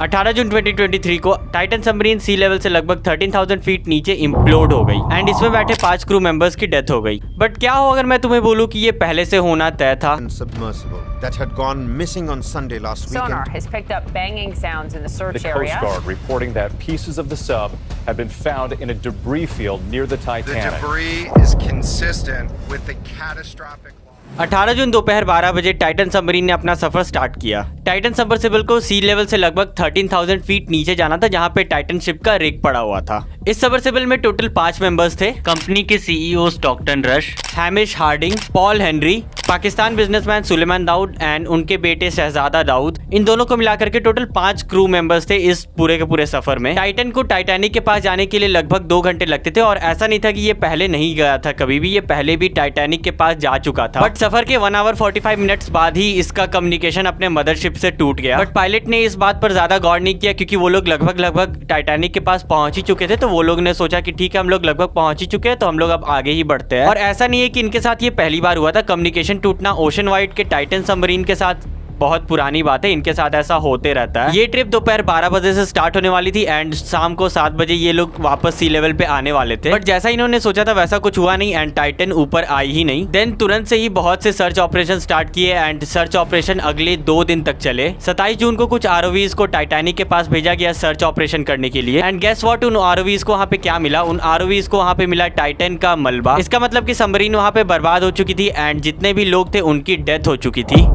18 जून 2023 को Titan submarine सी level से लगभग 13,000 फीट नीचे इम्प्लोड हो गई एंड इसमें बैठे 5 क्रू मेंबर्स की डेथ हो गई। बट क्या हो अगर मैं तुम्हें बोलूं कि ये पहले से होना तय था। That had gone missing on Sunday last weekend. Sonar has picked up banging sounds in the search area. The Coast Guard reporting that pieces of the sub have been found in a debris field near the Titanic. The debris is consistent with the catastrophic 18 जून दोपहर 12 बजे Titan submarine ने अपना सफर start किया। Titan submersible को सी level से लगभग 13,000 feet नीचे जाना था, जहां पे टाइटन शिप का रिग पड़ा हुआ था। इस सबमर्सिबल में टोटल 5 मेंबर्स थे। कंपनी के CEO Stockton Rush, Hamish Harding, Paul Henry, Pakistan businessman Suleman Dawood and उनके बेटे शहजादा दाऊद, इन दोनों को मिलाकर के टोटल 5 क्रू मेंबर्स थे इस पूरे के पूरे सफर में। टाइटन को टाइटैनिक के पास जाने के लिए लगभग 2 घंटे लगते थे और ऐसा नहीं था कि ये पहले नहीं गया था, कभी भी ये पहले भी टाइटैनिक के पास जा चुका था। बट सफर के 1 आवर 45 मिनट्स बाद ही इसका कम्युनिकेशन अपने मदरशिप से टूट गया। बट पायलट ने इस बात पर ज्यादा गौर नहीं किया क्योंकि वो लोग लगभग टाइटैनिक के पास पहुंच ही चुके थे। तो वो लोग ने सोचा कि ठीक है, हम लोग लगभग पहुंच ही चुके हैं, तो हम लोग अब आगे ही बढ़ते हैं। और ऐसा नहीं है कि इनके साथ ये पहली बार हुआ था। कम्युनिकेशन टूटना ओशन वाइड के टाइटन सबमरीन के साथ बहुत पुरानी बात है, इनके साथ ऐसा होते रहता है। ये ट्रिप दोपहर 12 बजे से स्टार्ट होने वाली थी एंड शाम को 7 बजे ये लोग वापस सी लेवल पे आने वाले थे। बट जैसा इन्होंने सोचा था वैसा कुछ हुआ नहीं एंड टाइटन ऊपर आई ही नहीं। देन तुरंत से ही बहुत से सर्च ऑपरेशन स्टार्ट किए एंड सर्च ऑपरेशन अगले 2 दिन तक चले। 27 जून को कुछ आरओवीज को टाइटैनिक के पास भेजा गया सर्च ऑपरेशन करने के लिए एंड गेस व्हाट, उन आरओवीज को वहाँ पे क्या मिला? उन आरओवीज को वहाँ पे मिला टाइटन का मलबा। इसका मतलब कि सबमरीन वहाँ पे बर्बाद हो चुकी थी एंड जितने भी लोग थे उनकी डेथ हो चुकी थी।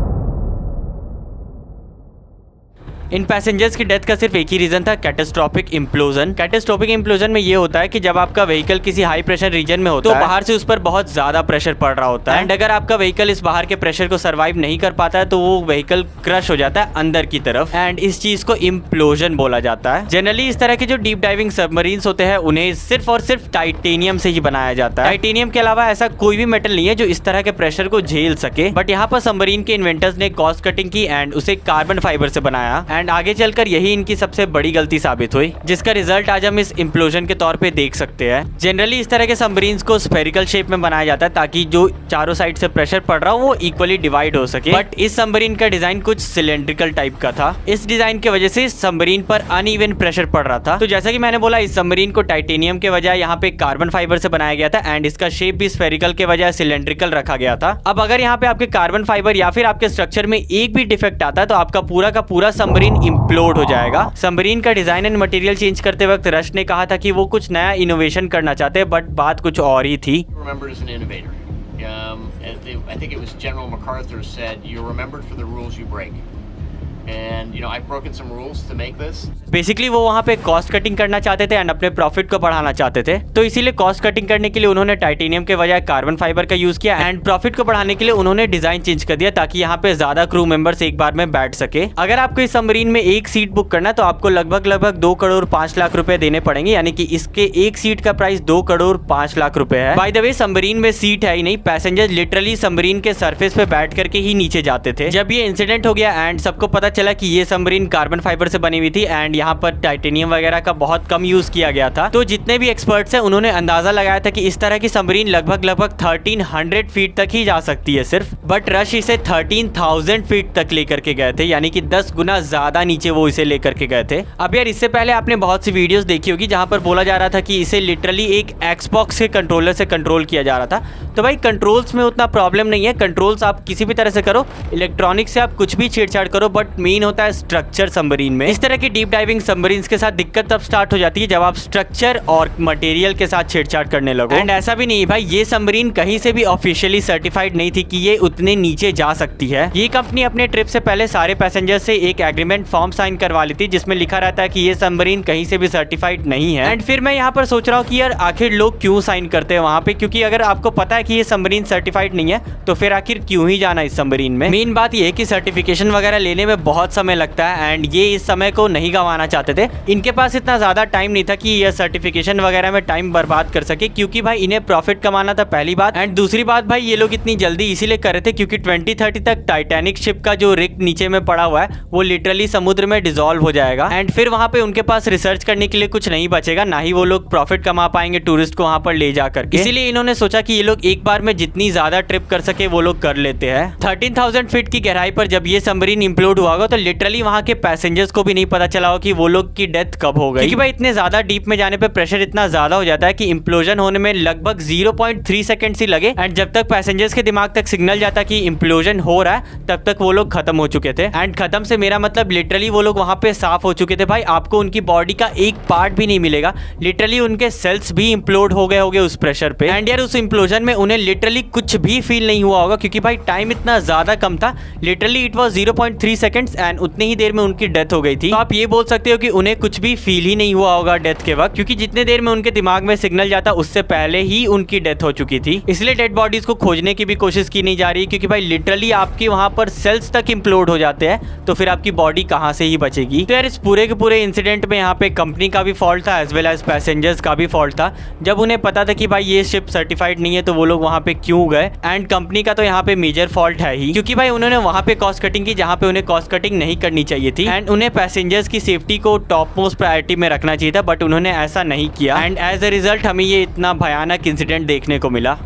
इन पैसेंजर्स की डेथ का सिर्फ एक ही रीजन था, कैटास्ट्रोफिक इम्प्लोजन। कैटास्ट्रोफिक इम्प्लोजन में ये होता है कि जब आपका व्हीकल किसी हाई प्रेशर रीजन में होता है तो बाहर से उस पर बहुत ज्यादा प्रेशर पड़ रहा होता है एंड अगर आपका व्हीकल इस बाहर के प्रेशर को सर्वाइव नहीं कर पाता है तो वो व्हीकल क्रश हो जाता है अंदर की तरफ एंड इस चीज को इम्प्लोजन बोला जाता है। जनरली इस तरह के जो डीप डाइविंग सबमरीन्स होते हैं उन्हें सिर्फ और सिर्फ टाइटेनियम से ही बनाया जाता है। टाइटेनियम के अलावा ऐसा कोई भी मेटल नहीं है जो इस तरह के प्रेशर को झेल सके। बट यहाँ पर सबमरीन के इन्वेंटर्स ने कॉस्ट कटिंग की एंड उसे कार्बन फाइबर से बनाया एंड आगे चलकर यही इनकी सबसे बड़ी गलती साबित हुई, जिसका रिजल्ट आज हम इस इम्प्लोजन के तौर पे देख सकते हैं। जनरली इस तरह के सबमरीन्स को स्फेरिकल शेप में बनाया जाता है ताकि जो चारों साइड से प्रेशर पड़ रहा हो वो इक्वली डिवाइड हो सके। बट इस सबमरीन का डिजाइन कुछ सिलेंड्रिकल टाइप का था। इस डिजाइन की वजह से सबमरीन पर अनइवन प्रेशर पड़ रहा था। तो जैसा कि मैंने बोला, इस सबमरीन को टाइटेनियम के बजाय यहाँ पे कार्बन फाइबर से बनाया गया था एंड इसका शेप भी स्फेरिकल के बजाय सिलेंड्रिकल रखा गया था। अब अगर यहाँ पे आपके कार्बन फाइबर या फिर आपके स्ट्रक्चर में एक भी डिफेक्ट आता है तो आपका पूरा का पूरा सबमरीन इम्प्लोड हो जाएगा। सबमरीन का डिजाइन एंड मटेरियल चेंज करते वक्त रश ने कहा था कि वो कुछ नया इनोवेशन करना चाहते हैं, बट बात कुछ और ही थी। I think it was General MacArthur said, "You're remembered for the rules you break." And you know, I've broken some rules to make this. Basically वो वहाँ पे कॉस्ट कटिंग करना चाहते थे एंड अपने प्रॉफिट को बढ़ाना चाहते थे। तो इसीलिए कॉस्ट कटिंग करने के लिए उन्होंने टाइटेनियम के बजाय कार्बन फाइबर का यूज किया एंड प्रॉफिट को बढ़ाने के लिए उन्होंने डिजाइन चेंज कर दिया ताकि यहाँ पे ज्यादा क्रू मेंबर्स एक बार में बैठ सके। अगर आपको इस सबमरीन में एक सीट बुक करना है तो आपको लगभग 2 करोड़ 5 लाख रुपए देने पड़ेंगे, यानी कि इसके एक सीट का प्राइस 2 करोड़ 5 लाख रुपए है। बाय द वे, सबमरीन में सीट है ही नहीं, पैसेंजर लिटरली सबमरीन के सरफेस पे बैठ करके ही नीचे जाते थे। जब ये इंसिडेंट हो गया एंड सबको पता चला कि ये सबमरीन कार्बन फाइबर से बनी हुई थी एंड यहाँ पर टाइटेनियम वगैरह का बहुत कम यूज किया गया था, तो जितने भी एक्सपर्ट्स हैं उन्होंने अंदाजा लगाया था कि इस तरह की सबमरीन लगभग 1300 फीट तक ही जा सकती है सिर्फ। बट रश इसे 13,000 फीट तक लेकर के गए थे, यानी कि 10 गुना ज्यादा नीचे वो इसे लेकर के गए थे। अब यार, इससे पहले आपने बहुत सी वीडियोस देखी होगी जहां पर बोला जा रहा था कि इसे लिटरली एक एक्सबॉक्स के कंट्रोलर से कंट्रोल किया जा रहा था। तो भाई, कंट्रोल्स में उतना प्रॉब्लम नहीं है, कंट्रोल्स आप किसी भी तरह से करो, इलेक्ट्रॉनिक्स से आप कुछ भी छेड़छाड़ करो, बट मेन होता है स्ट्रक्चर सबमरीन में। इस तरह की डीप डाइविंग सबमरीन्स के साथ दिक्कत तब स्टार्ट हो जाती है जब आप स्ट्रक्चर और मटेरियल के साथ छेड़छाड़ करने लगो। एंड ऐसा भी नहीं भाई, ये सबमरीन कहीं से भी ऑफिशियली सर्टिफाइड नहीं थी कि ये उतने नीचे जा सकती है। ये कंपनी अपने ट्रिप से पहले सारे पैसेंजर से एक एग्रीमेंट फॉर्म साइन करवा ली थी जिसमें लिखा रहता है कि ये सबमरीन कहीं से भी सर्टिफाइड नहीं है। एंड फिर मैं यहाँ पर सोच रहा हूँ कि यार आखिर लोग क्यों साइन करते हैं वहाँ पे, क्योंकि अगर आपको पता है कि ये सबमरीन सर्टिफाइड नहीं है तो फिर आखिर क्यों ही जाना इस सबमरीन में। मेन बात ये है कि सर्टिफिकेशन वगैरह लेने में बहुत समय लगता है एंड ये इस समय को नहीं गंवाना चाहते थे। इनके पास इतना ज्यादा टाइम नहीं था कि ये सर्टिफिकेशन वगैरह में टाइम बर्बाद कर सके, क्योंकि भाई इन्हें प्रॉफिट कमाना था पहली बात, एंड दूसरी बात भाई ये लोग इतनी जल्दी इसीलिए कर रहे थे क्योंकि 2030 तक टाइटैनिक शिप का जो रिग नीचे में पड़ा हुआ है वो लिटरली समुद्र में डिसॉल्व हो जाएगा एंड फिर वहां पे उनके पास रिसर्च करने के लिए कुछ नहीं बचेगा, ना ही वो लोग प्रॉफिट कमा पाएंगे टूरिस्ट को वहां पर ले जाकर। इसीलिए इन्होंने सोचा कि ये लोग एक बार में जितनी ज्यादा ट्रिप कर सके वो लोग कर लेते हैं। 13,000 फीट की गहराई पर जब ये सबमरीन इंप्लोड हुआ होगा तो लिटरली वहां के पैसेंजर्स को भी नहीं पता चला होगा कि वो लोग की डेथ कब हो गई, क्योंकि भाई इतने ज्यादा डीप में जाने पे प्रेशर इतना ज्यादा हो जाता है कि इंप्लोजन होने में लगभग 0.3 सेकंड्स ही लगे। एंड जब तक पैसेंजर्स के दिमाग तक सिग्नल जाता कि इंप्लोजन हो रहा है तब तक वो लोग खत्म हो चुके थे। एंड खत्म से मेरा मतलब लिटरली वो लोग वहां पे साफ हो चुके थे भाई। आपको उनकी बॉडी का एक पार्ट भी नहीं मिलेगा, लिटरली उनके सेल्स भी इंप्लोड हो गए होंगे उस प्रेशर पे। एंड यार उस इंप्लोजन में उन्हें लिटरली कुछ भी फील नहीं हुआ होगा, क्योंकि भाई टाइम इतना ज्यादा कम था। Literally it was 0.3 seconds and उतनी ही देर में उनकी डेथ हो गई थी। तो आप ये बोल सकते हो कि उन्हें कुछ भी फील ही नहीं हुआ होगा डेथ के वक्त, क्योंकि जितने देर में उनके दिमाग में सिग्नल जाता उससे पहले ही उनकी डेथ हो चुकी थी। इसलिए डेड बॉडीज को खोजने की भी कोशिश की नहीं जा रही, क्योंकि भाई लिटरली आपके वहां पर सेल्स तक इंप्लोड हो जाते हैं तो फिर आपकी बॉडी कहां से ही बचेगी। तो यार इस पूरे के पूरे इंसिडेंट में यहाँ पे कंपनी का भी फॉल्ट था एज वेल एज पैसेंजर्स का भी फॉल्ट था। जब उन्हें पता था कि भाई ये शिप सर्टिफाइड नहीं है तो वो लोग वहां पे क्यों गए। एंड कंपनी का तो यहाँ पे मेजर फॉल्ट है ही, क्योंकि भाई उन्होंने वहां पे कॉस्ट कटिंग की जहाँ पे उन्हें कॉस्ट कटिंग नहीं करनी चाहिए थी। एंड उन्हें पैसेंजर्स की सेफ्टी को टॉप मोस्ट प्रायोरिटी में रखना चाहिए था, बट उन्होंने ऐसा नहीं किया। एंड एज अ रिजल्ट हमें ये इतना भयानक इंसिडेंट देखने को मिला।